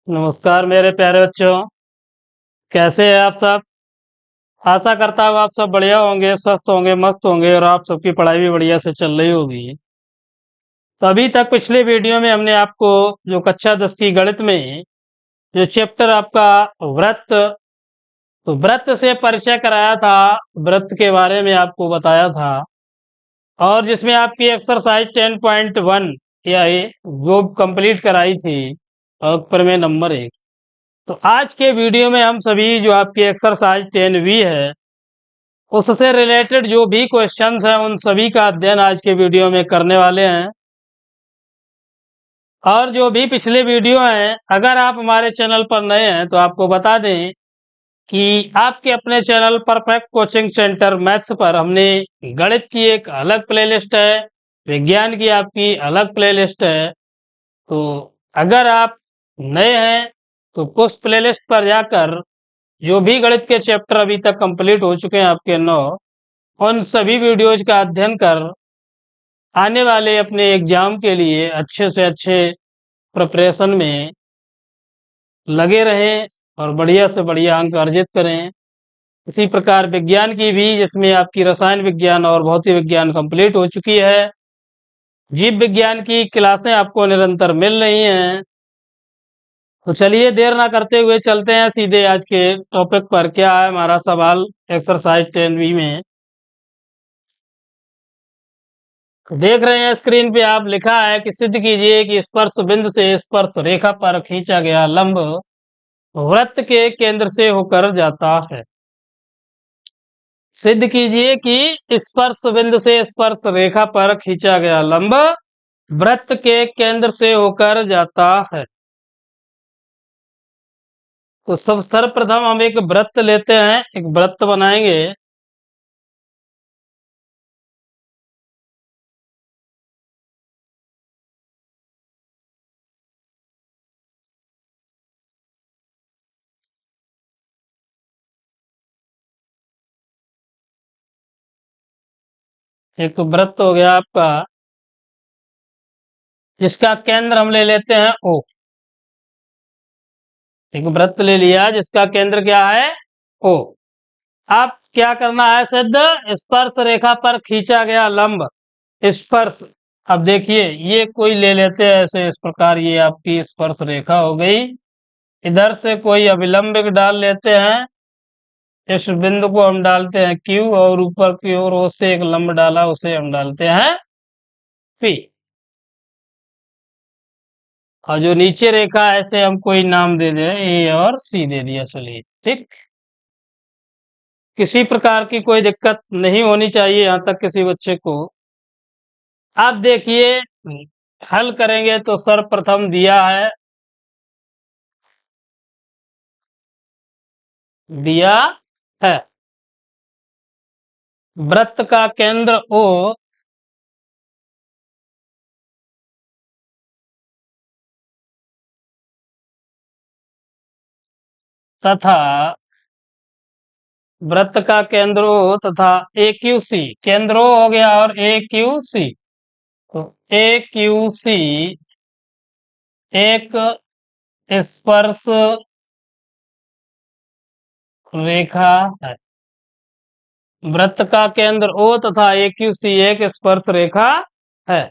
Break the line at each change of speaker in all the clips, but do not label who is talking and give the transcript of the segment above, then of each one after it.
नमस्कार मेरे प्यारे बच्चों, कैसे हैं आप सब? आशा करता हूँ आप सब बढ़िया होंगे, स्वस्थ होंगे, मस्त होंगे और आप सबकी पढ़ाई भी बढ़िया से चल रही होगी। तो अभी तक पिछले वीडियो में हमने आपको जो कक्षा 10 की गणित में जो चैप्टर आपका व्रत, तो व्रत से परिचय कराया था, व्रत के बारे में आपको बताया था और जिसमें आपकी एक्सरसाइज 10.1 या जो कंप्लीट कराई थी और प्रमेय नंबर 1। तो आज के वीडियो में हम सभी जो आपकी एक्सरसाइज 10V है उससे रिलेटेड जो भी क्वेश्चंस हैं उन सभी का अध्ययन आज के वीडियो में करने वाले हैं। और जो भी पिछले वीडियो हैं, अगर आप हमारे चैनल पर नए हैं तो आपको बता दें कि आपके अपने channel perfect coaching centre maths पर हमने गणित की एक अलग प्लेलिस्ट है, विज्ञान की आपकी अलग प्लेलिस्ट है। तो अगर आप नए हैं तो उस प्लेलिस्ट पर जाकर जो भी गणित के चैप्टर अभी तक कंप्लीट हो चुके हैं आपके 9, उन सभी वीडियोज का अध्ययन कर आने वाले अपने एग्जाम के लिए अच्छे से अच्छे प्रिपरेशन में लगे रहें और बढ़िया से बढ़िया अंक अर्जित करें। इसी प्रकार विज्ञान की भी, जिसमें आपकी रसायन विज्ञान और भौतिक विज्ञान कंप्लीट हो चुकी है, जीव विज्ञान की क्लासें आपको निरंतर मिल रही हैं। तो चलिए देर ना करते हुए चलते हैं सीधे आज के टॉपिक पर। क्या है हमारा सवाल एक्सरसाइज 10V में? देख रहे हैं स्क्रीन पे आप, लिखा है कि सिद्ध कीजिए कि स्पर्श बिंदु से स्पर्श रेखा पर खींचा गया लंब वृत्त के केंद्र से होकर जाता है। सिद्ध कीजिए कि स्पर्श बिंदु से स्पर्श रेखा पर खींचा गया लंब वृत्त के केंद्र से होकर जाता है। तो सब सर्वप्रथम हम एक वृत्त लेते हैं, एक वृत्त बनाएंगे। एक वृत्त हो गया आपका, जिसका केंद्र हम ले लेते हैं O। एक वृत्त ले लिया जिसका केंद्र क्या है? O। अब क्या करना है? सिद्ध स्पर्श रेखा पर खींचा गया लंब स्पर्श। अब देखिए ये कोई ले लेते हैं ऐसे, इस प्रकार ये आपकी स्पर्श रेखा हो गई। इधर से कोई अभिलंबिक डाल लेते हैं, इस बिंदु को हम डालते हैं Q और ऊपर की ओर O से एक लंब डाला, उसे हम डालते हैं P। और जो नीचे रेखा है ऐसे हम कोई नाम दे दें, A और C दे दिया। चलिए ठीक, किसी प्रकार की कोई दिक्कत नहीं होनी चाहिए यहाँ तक किसी बच्चे को। आप देखिए हल करेंगे तो सर्वप्रथम दिया है, दिया है वृत्त का केंद्र O तथा वृत्त का केंद्र O तथा AQC, केंद्र O हो गया और AQC। तो AQC एक स्पर्श रेखा है। वृत्त का केंद्र O तथा AQC एक स्पर्श रेखा है।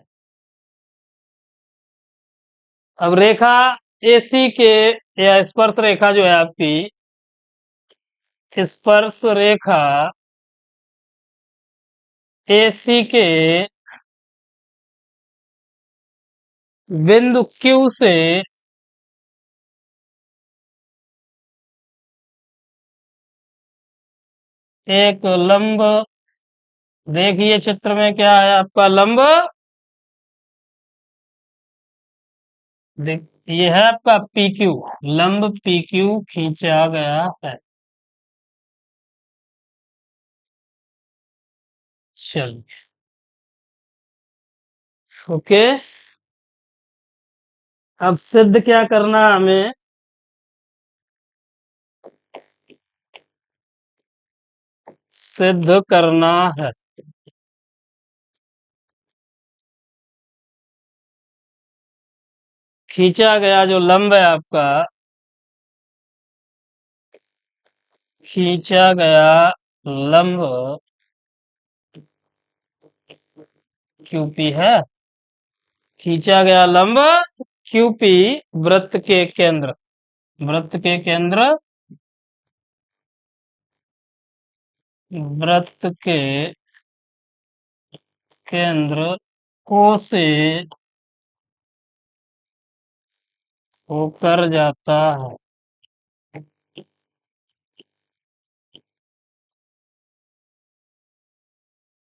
अब रेखा AC के, या स्पर्श रेखा जो है आपकी, स्पर्श रेखा AC के बिंदु Q से एक लंब, देखिए चित्र में क्या है आपका लंब, देख ये है आपका PQ, लंब PQ खींचा गया है। चलिए ओके। अब सिद्ध क्या करना है हमें? सिद्ध करना है खींचा गया जो लंब है आपका खींचा गया लंब क्यूपी है। खींचा गया लंब क्यूपी वृत्त के केंद्र, वृत्त के केंद्र, वृत्त के केंद्र को से होकर जाता है।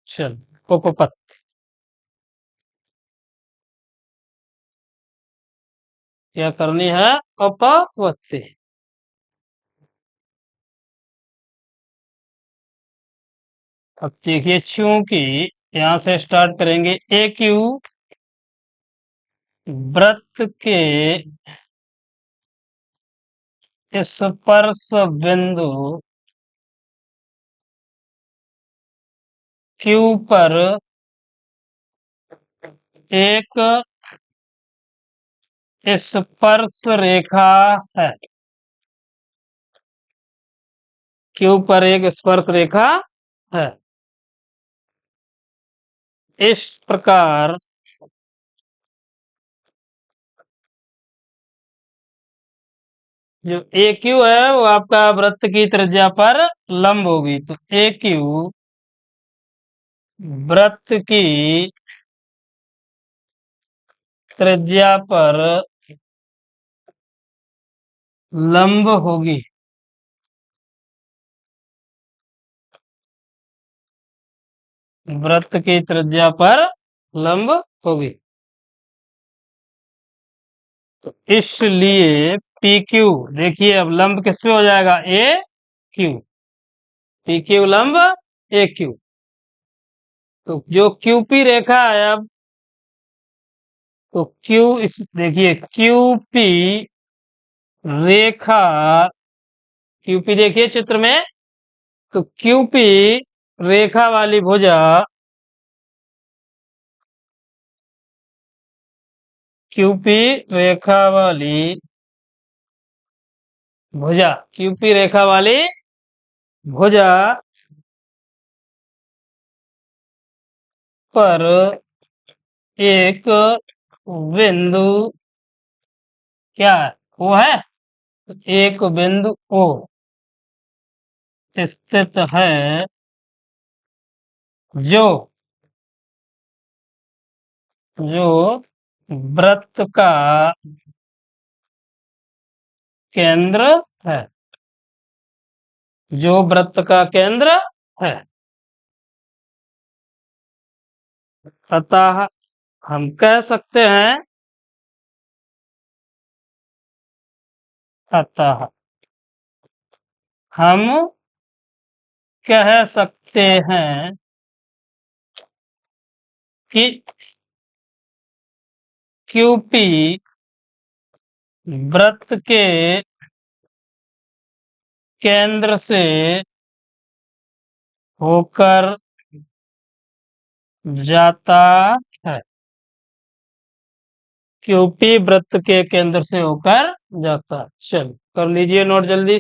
चल, उपपत्ति क्या करनी है? अपपत्ति। अब देखिए, चूंकि यहां से स्टार्ट करेंगे, ए क्यू वृत्त के स्पर्श बिंदु क्यू पर एक स्पर्श रेखा है। क्यू पर एक स्पर्श रेखा है। इस प्रकार जो ए क्यू है वो आपका वृत्त की त्रिज्या पर लंब होगी, तो ए क्यू वृत्त की त्रिज्या पर लंब होगी। वृत्त की त्रिज्या पर लंब होगी। तो इसलिए पी क्यू, देखिए अब लंब किस पे हो जाएगा? ए क्यू। पी क्यू लंब ए क्यू। तो जो क्यूपी रेखा है, अब तो क्यू, इस देखिए क्यूपी रेखा, क्यूपी देखिए चित्र में, तो क्यूपी रेखा वाली भुजा, क्यूपी रेखा वाली भुजा, क्यूपी रेखा वाली भुजा पर एक बिंदु क्या है? वो है, एक बिंदु ओ स्थित है, जो जो वृत्त का केंद्र है, जो वृत्त का केंद्र है। अतः हम कह सकते हैं, अतः हम कह सकते हैं कि क्यूपी वृत्त के केंद्र से होकर जाता है। क्यूपी वृत्त के केंद्र से होकर जाता है। चलो कर लीजिए नोट जल्दी।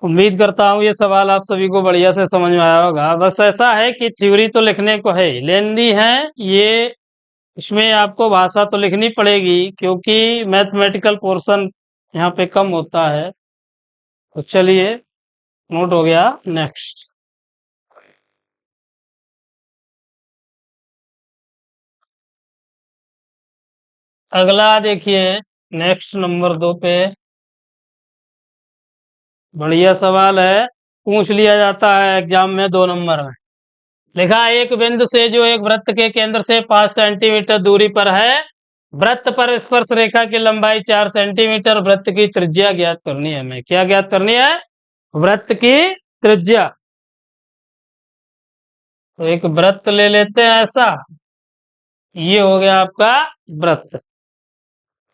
उम्मीद करता हूँ ये सवाल आप सभी को बढ़िया से समझ में आया होगा। बस ऐसा है कि थ्योरी तो लिखने को है, लेंदी है ये, इसमें आपको भाषा तो लिखनी पड़ेगी क्योंकि मैथमेटिकल पोर्शन यहाँ पे कम होता है। तो चलिए, नोट हो गया। नेक्स्ट, अगला देखिए, नेक्स्ट नंबर 2 पे बढ़िया सवाल है, पूछ लिया जाता है एग्जाम में 2 नंबर में। लिखा, एक बिंदु से जो एक वृत्त के केंद्र से 5 सेंटीमीटर दूरी पर है, वृत्त पर स्पर्श रेखा की लंबाई 4 सेंटीमीटर, वृत्त की त्रिज्या ज्ञात करनी है। हमें क्या ज्ञात करनी है? वृत्त की त्रिज्या। तो एक वृत्त ले लेते हैं ऐसा, ये हो गया आपका वृत्त,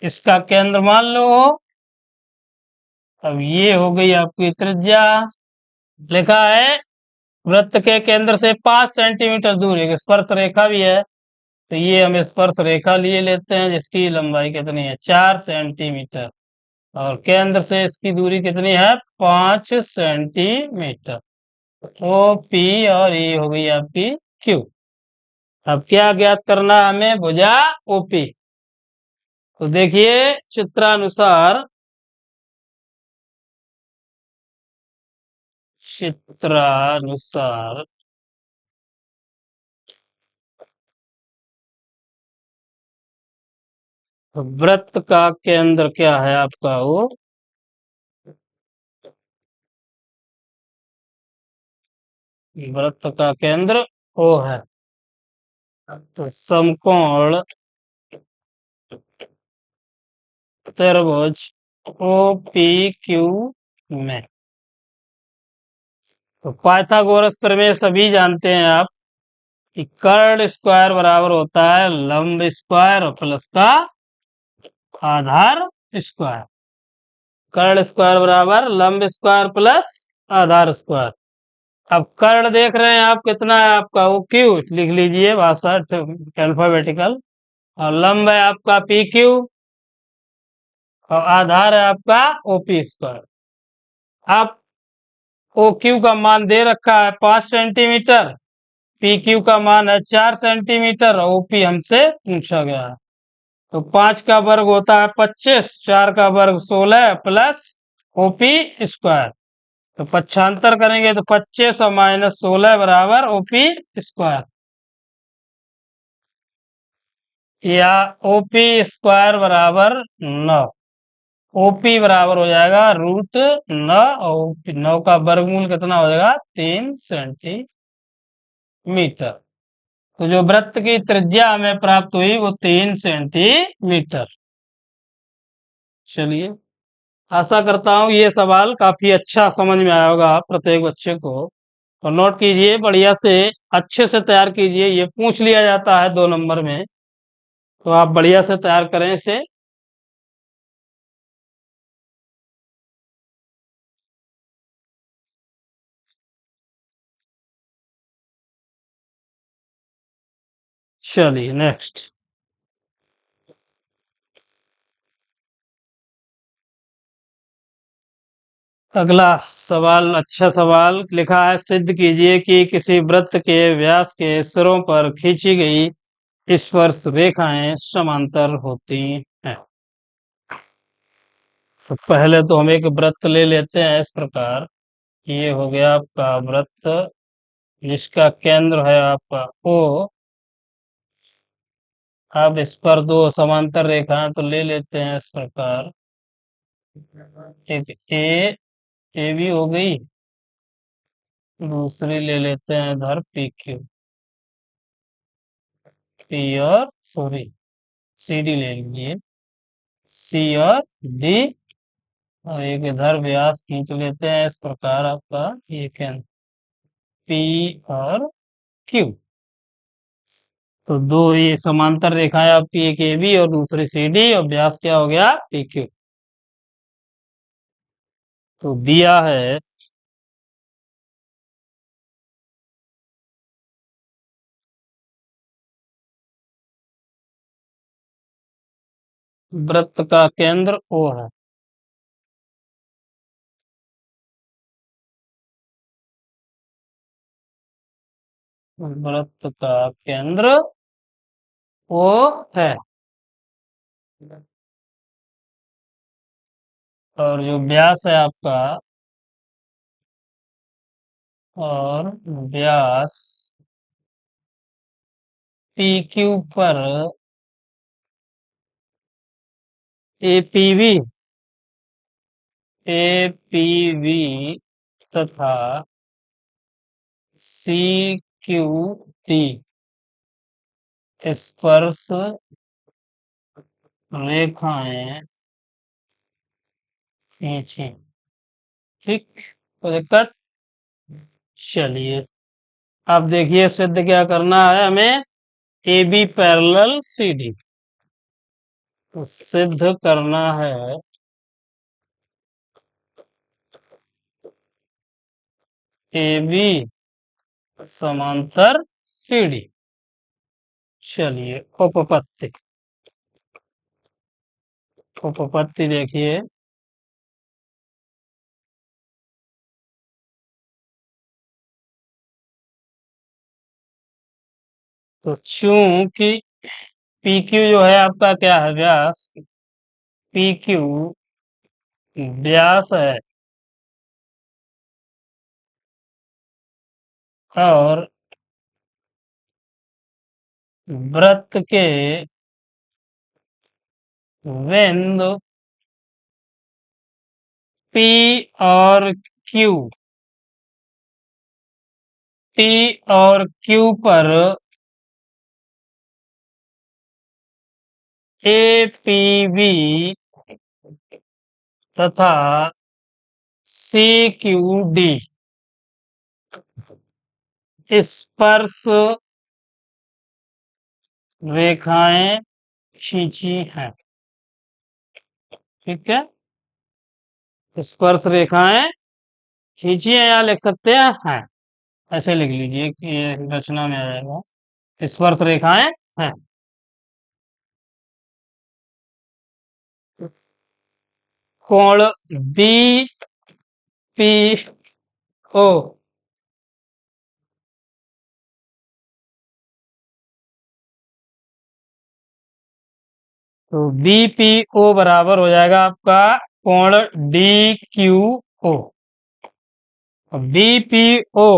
इसका केंद्र मान लो। अब ये हो गई आपकी त्रिज्या। लिखा है वृत्त के केंद्र से 5 सेंटीमीटर दूर एक स्पर्श रेखा भी है, तो ये हम स्पर्श रेखा लिए लेते हैं जिसकी लंबाई कितनी है 4 सेंटीमीटर और केंद्र से इसकी दूरी कितनी है 5 सेंटीमीटर। ओ पी और ये हो गई आपकी क्यू। अब क्या ज्ञात करना है हमें भुजा ओपी। तो देखिए चित्रानुसार चित्रानुसार वृत्त का केंद्र क्या है आपका वो वृत्त का केंद्र ओ है। तो समकोण त्रिभुज ओ पी क्यू में तो पाइथागोरस प्रमेय सभी जानते हैं आप कि कर्ण स्क्वायर बराबर होता है लंब स्क्वायर प्लस का आधार स्क्वायर। कर्ण स्क्वायर बराबर लंब स्क्वायर प्लस आधार स्क्वायर। अब कर्ण देख रहे हैं आप कितना है आपका वो क्यू लिख लीजिए भाषा अल्फाबेटिकल और लंब है आपका पी क्यू और आधार है आपका ओपी स्क्वायर। आप ओ क्यू का मान दे रखा है 5 सेंटीमीटर पी क्यू का मान है 4 सेंटीमीटर और ओपी हमसे पूछा गया है। तो 5 का वर्ग होता है 25 4 का वर्ग 16 प्लस ओपी स्क्वायर। तो पक्षांतर करेंगे तो 25 और -16 बराबर ओपी स्क्वायर या ओपी स्क्वायर बराबर 9। ओपी बराबर हो जाएगा √9 और 9 का वर्गमूल कितना हो जाएगा 3 सेंटीमीटर। तो जो वृत्त की त्रिज्या हमें प्राप्त हुई वो 3 सेंटीमीटर। चलिए आशा करता हूँ ये सवाल काफी अच्छा समझ में आया होगा प्रत्येक बच्चे को। तो नोट कीजिए बढ़िया से अच्छे से तैयार कीजिए ये पूछ लिया जाता है 2 नंबर में। तो आप बढ़िया से तैयार करें इसे। चलिए नेक्स्ट अगला सवाल अच्छा सवाल लिखा है सिद्ध कीजिए कि किसी वृत्त के व्यास के सिरों पर खींची गई स्पर्श रेखाएं समांतर होती हैं। तो पहले तो हम एक वृत्त ले लेते हैं इस प्रकार। ये हो गया आपका वृत्त जिसका केंद्र है आपका ओ। अब इस पर दो समांतर रेखाएं तो ले लेते हैं इस प्रकार। एक ए भी हो गई दूसरी ले लेते हैं इधर पी क्यू पी और सॉरी सी डी ले लीजिए सी और डी और एक इधर व्यास खींच लेते हैं इस प्रकार आपका ये केंद्र पी और क्यू। तो दो ये समांतर रेखाएं आपकी एक ए बी और दूसरी सी डी और व्यास क्या हो गया पी क्यू। तो दिया है वृत्त का केंद्र ओ है। वृत्त का केंद्र ओ है और जो व्यास है आपका और व्यास पी क्यू पर एपीवी एपीवी तथा सी क्यू डी स्पर्श रेखाएं खींची। ठीक तो दिक्कत चलिए अब देखिए सिद्ध क्या करना है हमें A B parallel C D. तो सिद्ध करना है ए बी समांतर सी डी। चलिए उपपत्ति। उपपत्ति देखिए, तो चूंकि पी क्यू जो है आपका क्या है, व्यास। पी क्यू व्यास है और वृत्त के बिंदु पी और क्यू, पी और क्यू पर ए पी बी तथा सी क्यू डी स्पर्श रेखाएं खींची हैं। ठीक है, स्पर्श रेखाएं खींची है, या लिख सकते हैं ऐसे लिख लीजिए कि ये रचना में आ जाएगा, स्पर्श रेखाएं हैं। कोण बी पी ओ, तो बी पी ओ बराबर हो जाएगा आपका कोण D Q O. B P O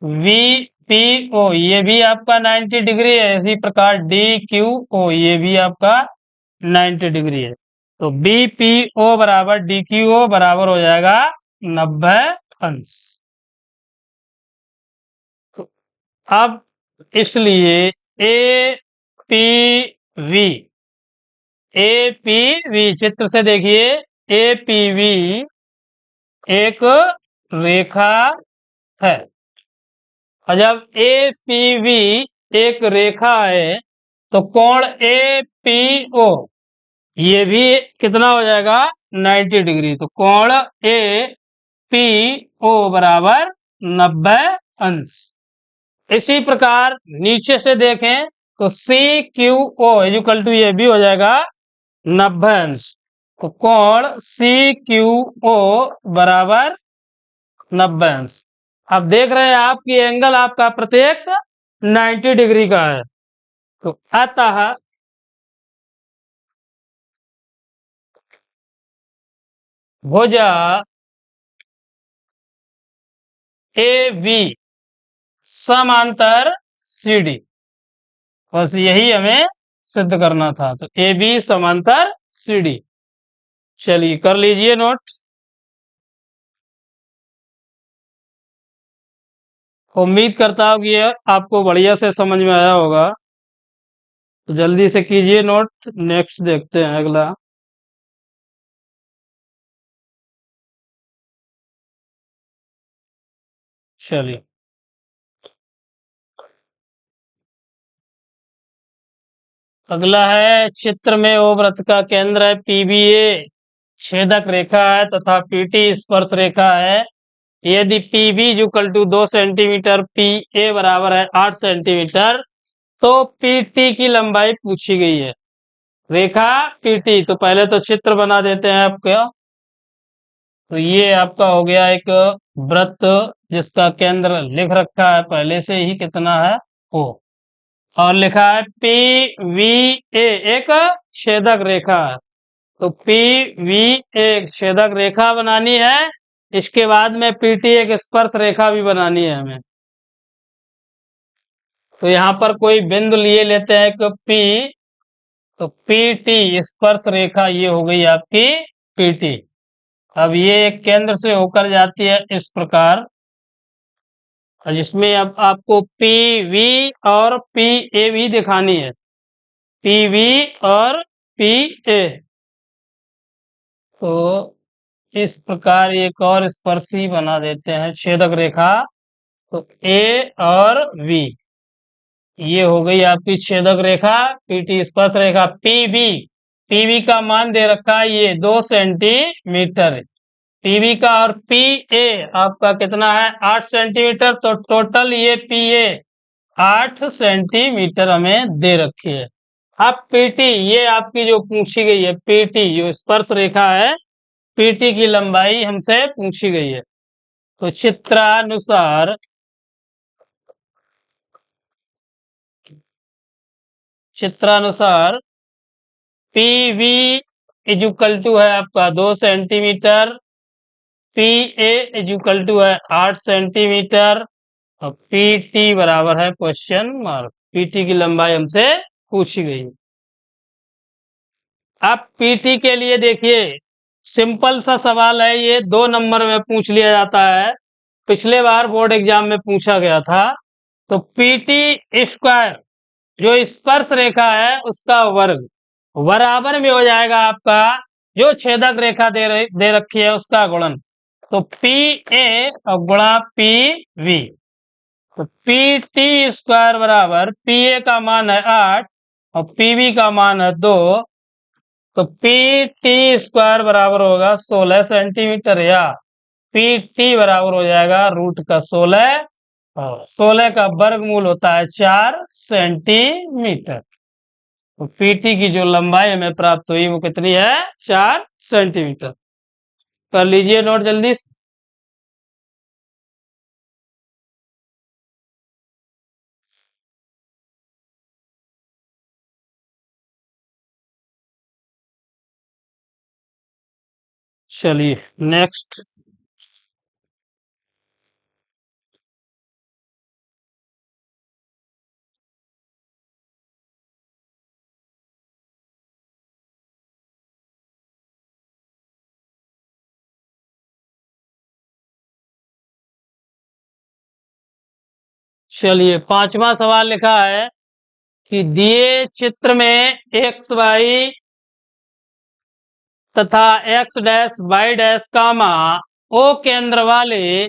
V P O ये भी आपका 90 डिग्री है, इसी प्रकार डी क्यू ओ ये भी आपका 90 डिग्री है। तो बी पी ओ बराबर डी क्यू ओ बराबर हो जाएगा 90 अंश। तो अब इसलिए A P V, A P V चित्र से देखिए, ए पी वी एक रेखा है, और जब ए पी वी एक रेखा है तो कोण ए पी ओ ये भी कितना हो जाएगा, 90 डिग्री। तो कोण ए पी ओ बराबर 90 अंश। इसी प्रकार नीचे से देखें तो C Q O equal to ये भी हो जाएगा 90 अंश। तो कोण सी क्यू ओ बराबर 90 अंश। अब देख रहे हैं आप कि एंगल आपका प्रत्येक 90 डिग्री का है। तो अतः भुजा ए बी समांतर सी डी, बस यही हमें सिद्ध करना था। तो ए बी समांतर सी डी, चलिए कर लीजिए नोट। उम्मीद करता हूँ कि ये आपको बढ़िया से समझ में आया होगा, तो जल्दी से कीजिए नोट। नेक्स्ट देखते हैं अगला। चलिए अगला है, चित्र में ओ वृत्त का केंद्र है पीबीए, छेदक रेखा है तथा पीटी स्पर्श रेखा है। यदि PB equal to 2 centimetre, P A बराबर है 8 सेंटीमीटर, तो पीटी की लंबाई पूछी गई है। रेखा पीटी, तो पहले तो चित्र बना देते हैं आपका। तो ये आपका हो गया एक वृत्त जिसका केंद्र लिख रखा है पहले से ही, कितना है ओ, और लिखा है पी वी ए एक छेदक रेखा है। तो पी वी एक छेदक रेखा बनानी है, इसके बाद में पीटी एक स्पर्श रेखा भी बनानी है हमें। तो यहाँ पर कोई बिंदु लिए लेते हैं कि पी, तो पीटी स्पर्श रेखा ये हो गई आपकी पीटी। अब ये एक केंद्र से होकर जाती है इस प्रकार, और जिसमें अब आपको पी वी और पी ए भी दिखानी है, पी वी और पी ए। तो इस प्रकार एक और स्पर्शी बना देते हैं छेदक रेखा। तो ए और वी ये हो गई आपकी छेदक रेखा, पीटी स्पर्श रेखा। पीवी, पीवी का मान दे रखा है ये 2 सेंटीमीटर पीवी का, और पी ए आपका कितना है 8 सेंटीमीटर। तो टोटल ये पी ए 8 सेंटीमीटर हमें दे रखी है। अब पीटी, ये आपकी जो पूछी गई है, पीटी जो स्पर्श रेखा है, पीटी की लंबाई हमसे पूछी गई है। तो चित्रानुसार P V is equal to है आपका 2 centimetre, P A is equal to है 8 सेंटीमीटर, और पी टी बराबर है क्वेश्चन मार्क। पीटी की लंबाई हमसे पूछी गई। अब पीटी के लिए देखिए, सिंपल सा सवाल है, ये 2 नंबर में पूछ लिया जाता है, पिछले बार बोर्ड एग्जाम में पूछा गया था। तो पीटी स्क्वायर जो स्पर्श रेखा है उसका वर्ग बराबर में हो जाएगा आपका जो छेदक रेखा दे रखी है उसका गुणन। तो पी ए और गुणा पी वी, तो पी टी स्क्वायर बराबर पी ए का मान है 8 और पी वी का मान है 2, तो पी टी स्क्वायर बराबर होगा 16 सेंटीमीटर, या पी टी बराबर हो जाएगा रूट का 16, और 16 का वर्गमूल होता है 4 सेंटीमीटर। तो पीटी की जो लंबाई हमें प्राप्त हुई वो कितनी है? 4 सेंटीमीटर। कर लीजिए नोट जल्दी से। चलिए नेक्स्ट। चलिए 5वां सवाल लिखा है कि दिए चित्र में एक्स वाई तथा एक्स डैश वाई डैश कामा ओ केंद्र वाले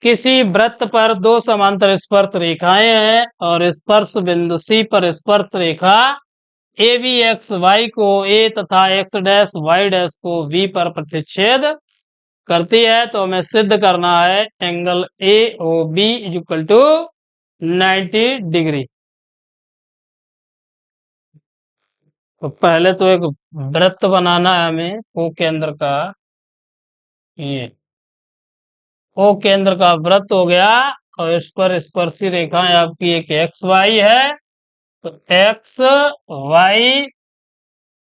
किसी वृत्त पर 2 समांतर स्पर्श रेखाएं हैं, और स्पर्श बिंदु सी पर स्पर्श रेखा ए बी एक्स वाई को ए तथा एक्स डैश वाई डैश को बी पर प्रतिच्छेद करती है। तो हमें सिद्ध करना है angle A O B is equal to 90 degree. तो पहले तो एक वृत्त बनाना है हमें ओ केंद्र का, ये ओ केंद्र का वृत्त हो गया, और इस पर स्पर्शी रेखाएं आपकी एक एक्स वाई है, तो एक्स वाई,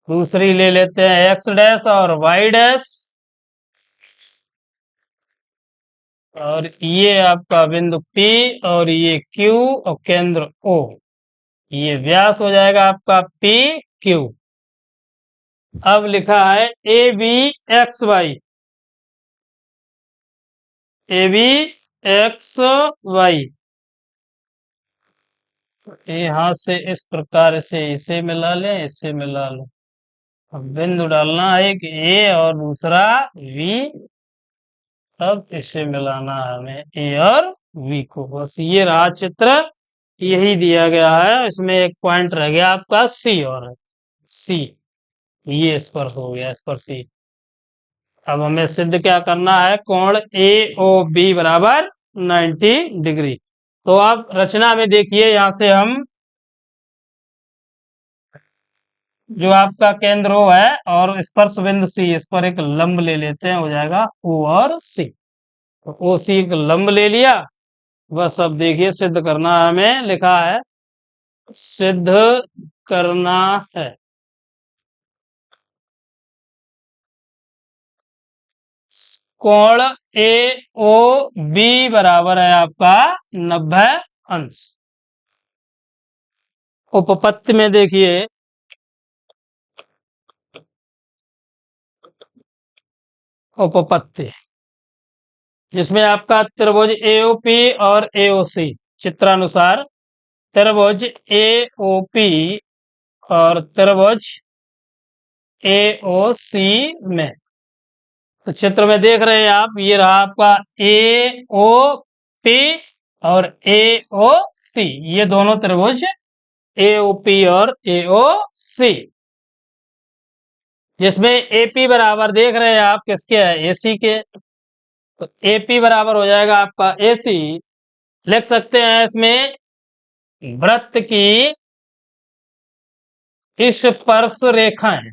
दूसरी ले लेते हैं एक्स डैश और वाई डैश, और ये आपका बिंदु P और ये Q और केंद्र O, ये व्यास हो जाएगा आपका पी क्यू। अब लिखा है A B X Y, A B X Y, यहाँ से इस प्रकार से इसे मिला लें, इससे मिला लो। अब बिंदु डालना है एक ए और दूसरा वी, अब इसे मिलाना है हमें ए और वी को। बस ये रहा चित्र, यही दिया गया है, इसमें एक पॉइंट रह गया आपका सी, और सी ये स्पर्श हो गया, स्पर्शी। अब हमें सिद्ध क्या करना है? कोण ए ओ बी बराबर 90 डिग्री। तो आप रचना में देखिए, यहां से हम जो आपका केंद्र O है और स्पर्श बिंदु सी, इस पर एक लंब ले लेते हैं, हो जाएगा O और C। तो O C एक लंब ले लिया। बस अब देखिए सिद्ध करना है हमें, लिखा है सिद्ध करना है। कोण ए ओ बी बराबर है आपका 90 अंश। उपपत्ति में देखिए, उपपत्ति जिसमें आपका त्रिभुज एओपी और एओसी, चित्रानुसार त्रिभुज एओपी और त्रिभुज एओसी में, तो चित्र में देख रहे हैं आप, ये रहा आपका एओपी और एओसी, ये दोनों त्रिभुज एओपी और एओसी, जिसमें एपी बराबर देख रहे हैं आप किसके है? एसी के। तो एपी बराबर हो जाएगा आपका एसी, लिख सकते हैं इसमें वृत्त की स्पर्श रेखाएं,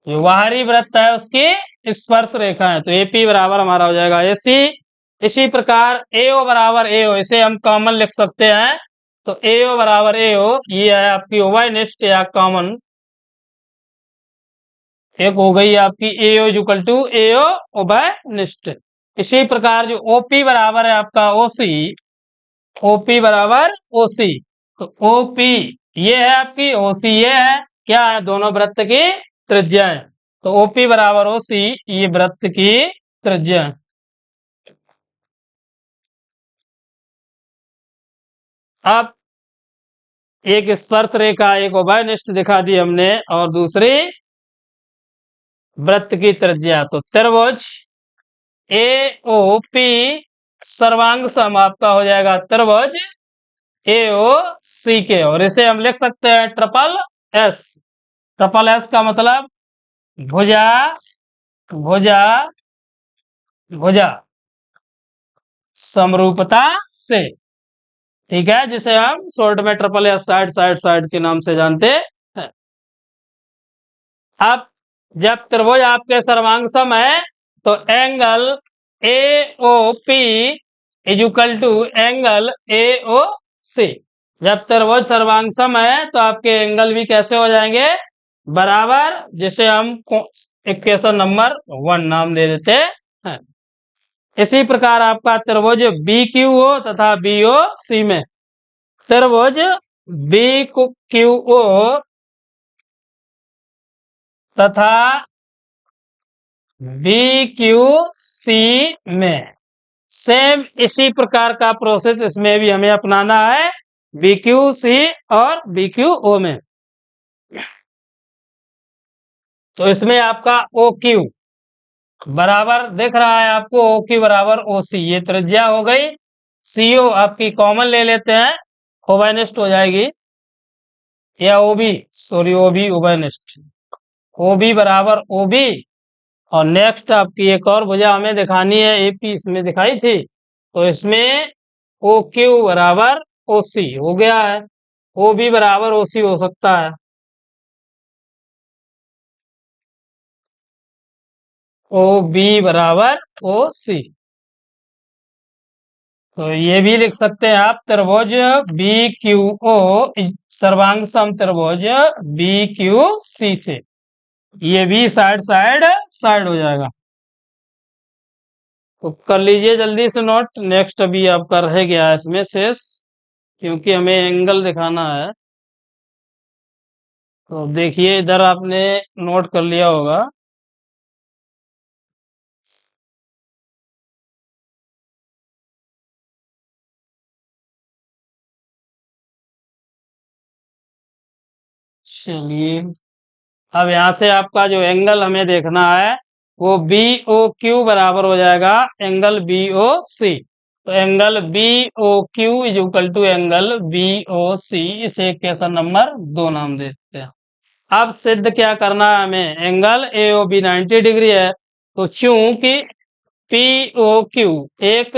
जो बाहरी वृत्त है उसकी स्पर्श रेखा है, तो एपी बराबर हमारा हो जाएगा एसी। इसी प्रकार एओ बराबर एओ, इसे हम कॉमन लिख सकते हैं, तो एओ बराबर एओ ये है आपकी ओवाइनिस्ट या कॉमन, एक हो गई आपकी एओ इक्वल टू एओ ओवाइनिस्ट। इसी प्रकार जो ओपी बराबर है आपका ओसी, ओपी बराबर ओसी, तो ओपी ये है आपकी, ओसी ये है, क्या है, दोनों वृत्त की त्रिज्या है, तो ओपी बराबर ओसी ये वृत्त की त्रिज्या है। अब एक स्पर्श रेखा, एक उभयनिष्ठ दिखा दी हमने, और दूसरी वृत्त की त्रिज्या, तो त्रिभुज ए ओ पी सर्वांग सम आपका हो जाएगा त्रिभुज ए ओ सी के, और इसे हम लिख सकते हैं ट्रिपल एस। ट्रिपल एस का मतलब भुजा भुजा भुजा समरूपता से, ठीक है, जिसे हम शॉर्ट में triple S, side side side के नाम से जानते हैं। अब जब त्रिभुज आपके सर्वांग सम है तो angle A O P is equal to angle A O C. जब त्रिभुज सर्वांग सम है तो आपके एंगल भी कैसे हो जाएंगे, बराबर, जिसे हम इक्वेशन नंबर 1 नाम दे देते हैं। इसी प्रकार आपका त्रिभुज बी क्यू ओ तथा बी ओ सी में, त्रिभुज बी क्यू ओ तथा बी क्यू सी में सेम इसी प्रकार का प्रोसेस इसमें भी हमें अपनाना है, बी क्यू सी और बी क्यू ओ में। तो इसमें आपका ओ क्यू बराबर दिख रहा है आपको, ओ क्यू बराबर ओ सी, ये त्रिज्या हो गई। सीओ आपकी कॉमन ले लेते हैं, ओबेनिस्ट हो जाएगी, या ओबी, सॉरी ओबी ओबेनिस्ट, ओबी बराबर ओबी। और नेक्स्ट आपकी एक और भुजा हमें दिखानी है, एपी इसमें दिखाई थी, तो इसमें ओ क्यू बराबर ओ सी हो गया है, ओ बी बराबर ओ सी हो सकता है, ओ बी बराबर ओ सी। तो ये भी लिख सकते हैं आप, त्रिभुज बी क्यू ओ सर्वांग सम त्रिभुज बी क्यू सी से, ये भी साइड साइड साइड हो जाएगा। तो कर लीजिए जल्दी से नोट, नेक्स्ट अभी आपका रह गया है इसमें शेष, क्योंकि हमें एंगल दिखाना है। तो देखिए इधर आपने नोट कर लिया होगा, चलिए। अब यहाँ से आपका जो एंगल हमें देखना है वो बी ओ क्यू बराबर हो जाएगा एंगल बी ओ सी, तो angle B O Q is equal to angle B O C, इसे इक्वेशन नंबर 2 नाम देते हैं। अब सिद्ध क्या करना है हमें, angle A O B 90 degree है, तो चूंकि पी ओ क्यू एक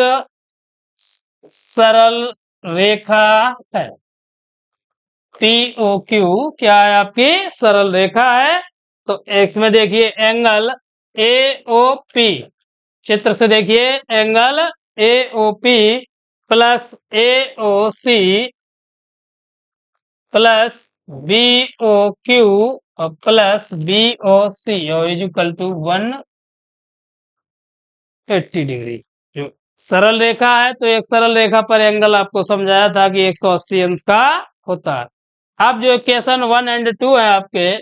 सरल रेखा है, पी ओ क्यू क्या है आपकी सरल रेखा है, तो एक्स में देखिए एंगल ए ओ पी, चित्र से देखिए angle A O P plus A O C plus B O Q और प्लस बी ओ सी और इज इक्वल टू 180 डिग्री। जो सरल रेखा है तो एक सरल रेखा पर एंगल आपको समझाया था कि 180 अंश का होता है। अब जो इक्वेशन 1 एंड 2 है आपके,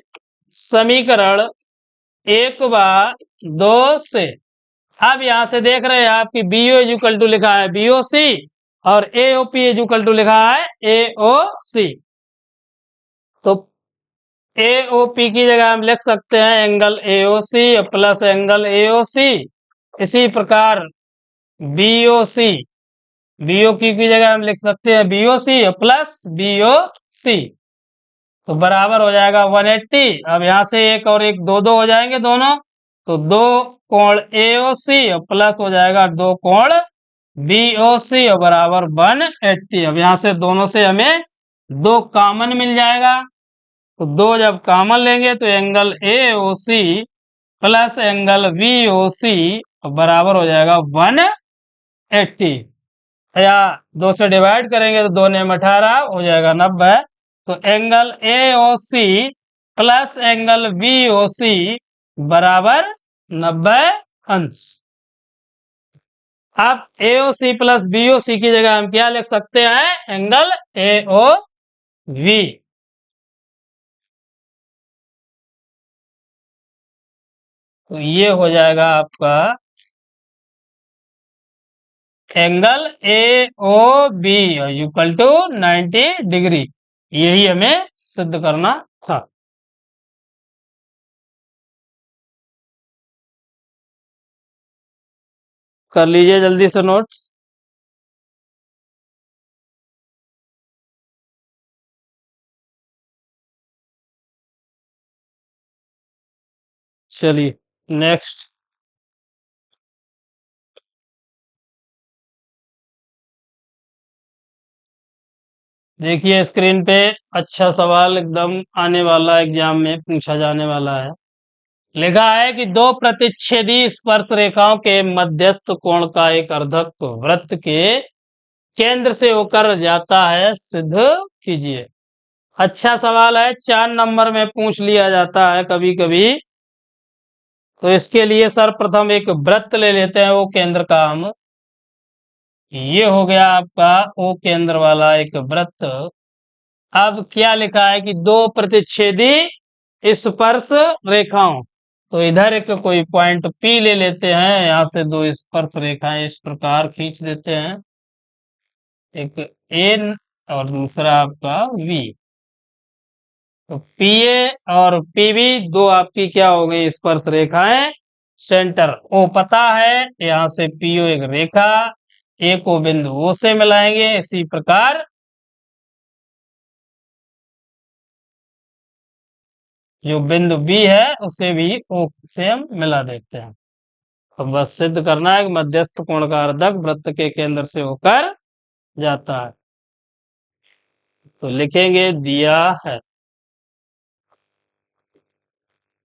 समीकरण 1 व 2 से, अब यहां से देख रहे हैं आपकी बीओ इज इक्वल टू लिखा है बीओ सी और एओपी इज इक्वल टू लिखा है एओ सी, तो एओपी की जगह हम लिख सकते हैं एंगल एओ सी प्लस एंगल एओ सी। इसी प्रकार बीओ सी, बीओ की जगह हम लिख सकते हैं बीओ सी प्लस बीओ सी, तो बराबर हो जाएगा 180। अब यहाँ से एक और एक दो दो हो जाएंगे दोनों, तो 2 कोण एओसी प्लस हो जाएगा 2 कोण BOC और बराबर 180। अब यहाँ से दोनों से हमें 2 कॉमन मिल जाएगा, तो 2 जब कॉमन लेंगे तो angle AOC plus angle BOC बराबर हो जाएगा 180, या 2 से डिवाइड करेंगे तो 2 ने 18 हो जाएगा 90। तो angle AOC plus angle BOC बराबर 90 अंश। अब AOC प्लस BOC की जगह हम क्या लिख सकते हैं, एंगल AOV। तो ये हो जाएगा आपका angle AOB equal to 90 degree. यही हमें सिद्ध करना था। कर लीजिए जल्दी से नोट। चलिए नेक्स्ट। देखिए स्क्रीन पे अच्छा सवाल एकदम आने वाला, एग्जाम में पूछा जाने वाला है। लिखा है कि 2 प्रतिच्छेदी स्पर्श रेखाओं के मध्यस्थ कोण का एक अर्धक वृत्त के केंद्र से होकर जाता है, सिद्ध कीजिए। अच्छा सवाल है, 4 नंबर में पूछ लिया जाता है कभी कभी। तो इसके लिए सर्वप्रथम एक वृत्त ले लेते हैं, वो केंद्र का हम। ये हो गया आपका ओ केंद्र वाला एक वृत्त। अब क्या लिखा है कि 2 प्रतिच्छेदी स्पर्श रेखाओं। तो इधर एक कोई पॉइंट P ले लेते हैं, यहां से 2 स्पर्श रेखाएं इस प्रकार खींच देते हैं, एक N और दूसरा आपका V। तो PA और PB 2 आपकी क्या हो गई, स्पर्श रेखाएं। सेंटर O पता है, यहां से PO एक रेखा, A को बिंदु O से मिलाएंगे। इसी प्रकार जो बिंदु B है उसे भी O से हम मिला देते हैं। तो बस सिद्ध करना है कि मध्यस्थ कोण का अर्धक वृत्त के केंद्र से होकर जाता है। तो लिखेंगे दिया है,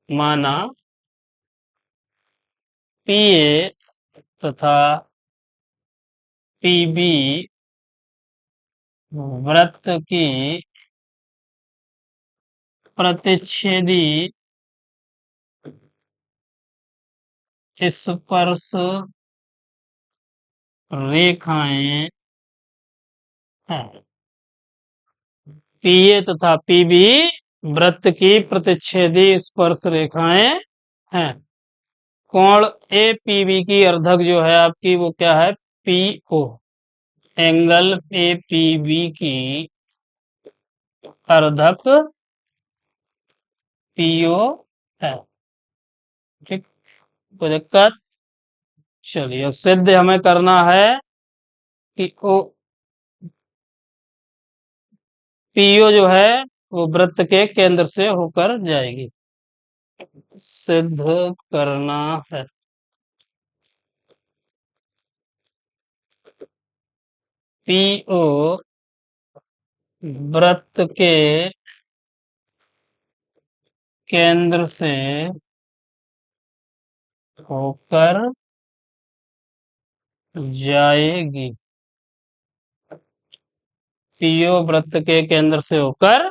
माना PA तथा PB वृत्त की प्रतिच्छेदी स्पर्श रेखाएं हैं। PA तथा PB वृत्त की प्रतिच्छेदी स्पर्श रेखाएं हैं। कोण APB की अर्धक जो है आपकी, वो क्या है, PO। एंगल APB की अर्धक PO है। ठीक, कोई दिक्कत। चलिए सिद्ध हमें करना है कि PO जो है वो वृत्त के केंद्र से होकर जाएगी। सिद्ध करना है PO वृत्त के केंद्र से होकर जाएगी। PO वृत्त के केंद्र से होकर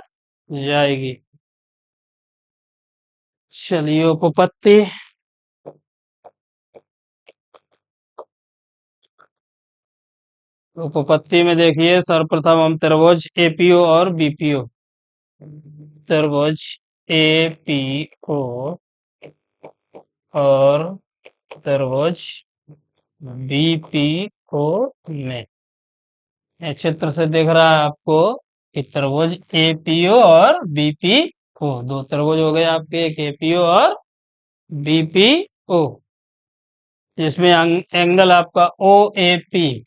जाएगी। चलिए उपपत्ति। उपपत्ति में देखिए सर्वप्रथम हम त्रिभुज APO और BPO, त्रिभुज APO और त्रिभुज BPO में, चित्र से दिख रहा है आपको कि त्रिभुज APO और BPO, 2 त्रिभुज हो गए आपके, एक APO और BPO, जिसमें एंगल आपका OAP,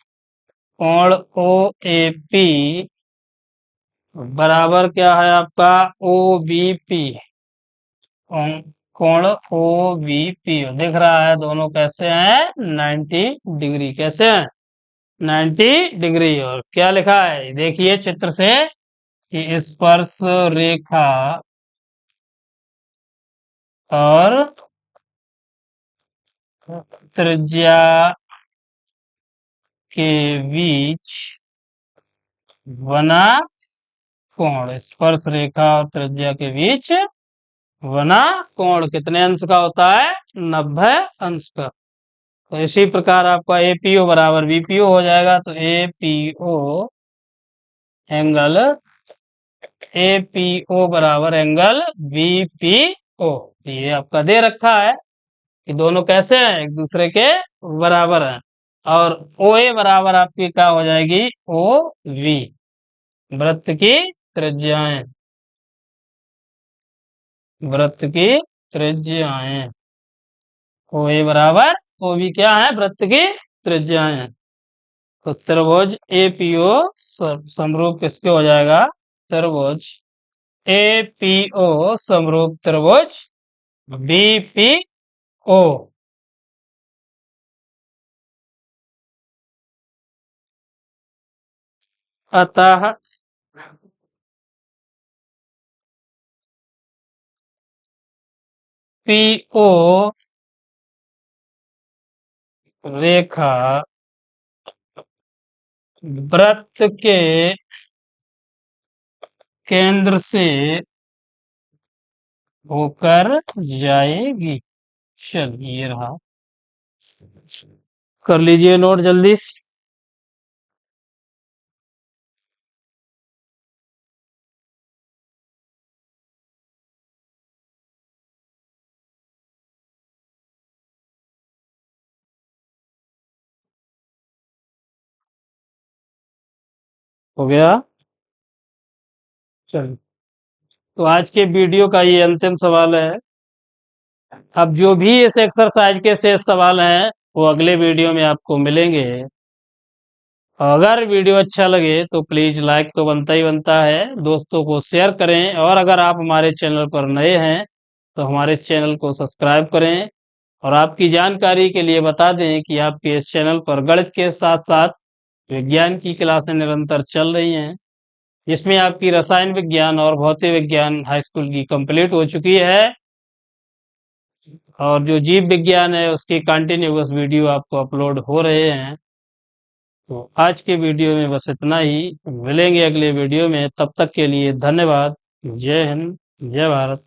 कोण OAP बराबर क्या है आपका OBP, कोण OBP दिख रहा है। दोनों कैसे हैं, 90 डिग्री। कैसे हैं, 90 डिग्री। और क्या लिखा है देखिए चित्र से कि स्पर्श रेखा और त्रिज्या के बीच बना कोण, स्पर्श रेखा और त्रिज्या के बीच बना कोण कितने अंश का होता है? 90 अंश का। तो इसी प्रकार आपका एपीओ बराबर बीपीओ हो जाएगा। तो एपीओ बराबर एंगल बीपीओ, ये आपका दे रखा है कि दोनों कैसे हैं, एक दूसरे के बराबर हैं। और ओए बराबर आपकी क्या हो जाएगी? ओ वी, वृत्त की त्रिज्याएं, वृत्त की त्रिज्याएं। ओए बराबर ओवी क्या है? वृत्त की त्रिज्याएं। तो त्रिभुज एपीओ समरूप किसके हो जाएगा? त्रिभुज एपीओ समरूप त्रिभुज बीपीओ। अतः पीओ रेखा वृत्त के केंद्र से होकर जाएगी। चल ये रहा, कर लीजिए नोट जल्दी से। हो गया? चल, तो आज के वीडियो का ये अंतिम सवाल है। अब जो भी इस एक्सरसाइज के शेष सवाल हैं वो अगले वीडियो में आपको मिलेंगे। अगर वीडियो अच्छा लगे तो प्लीज लाइक तो बनता ही बनता है, दोस्तों को शेयर करें, और अगर आप हमारे चैनल पर नए हैं तो हमारे चैनल को सब्सक्राइब करें। और आपकी जानकारी के लिए बता दें कि आपके इस चैनल पर गणित के साथ साथ विज्ञान की क्लासें निरंतर चल रही हैं, जिसमें आपकी रसायन विज्ञान और भौतिक विज्ञान हाई स्कूल की कंप्लीट हो चुकी है, और जो जीव विज्ञान है उसकी कंटिन्यूअस वीडियो आपको अपलोड हो रहे हैं। तो आज के वीडियो में बस इतना ही, मिलेंगे अगले वीडियो में, तब तक के लिए धन्यवाद। जय हिंद, जय भारत।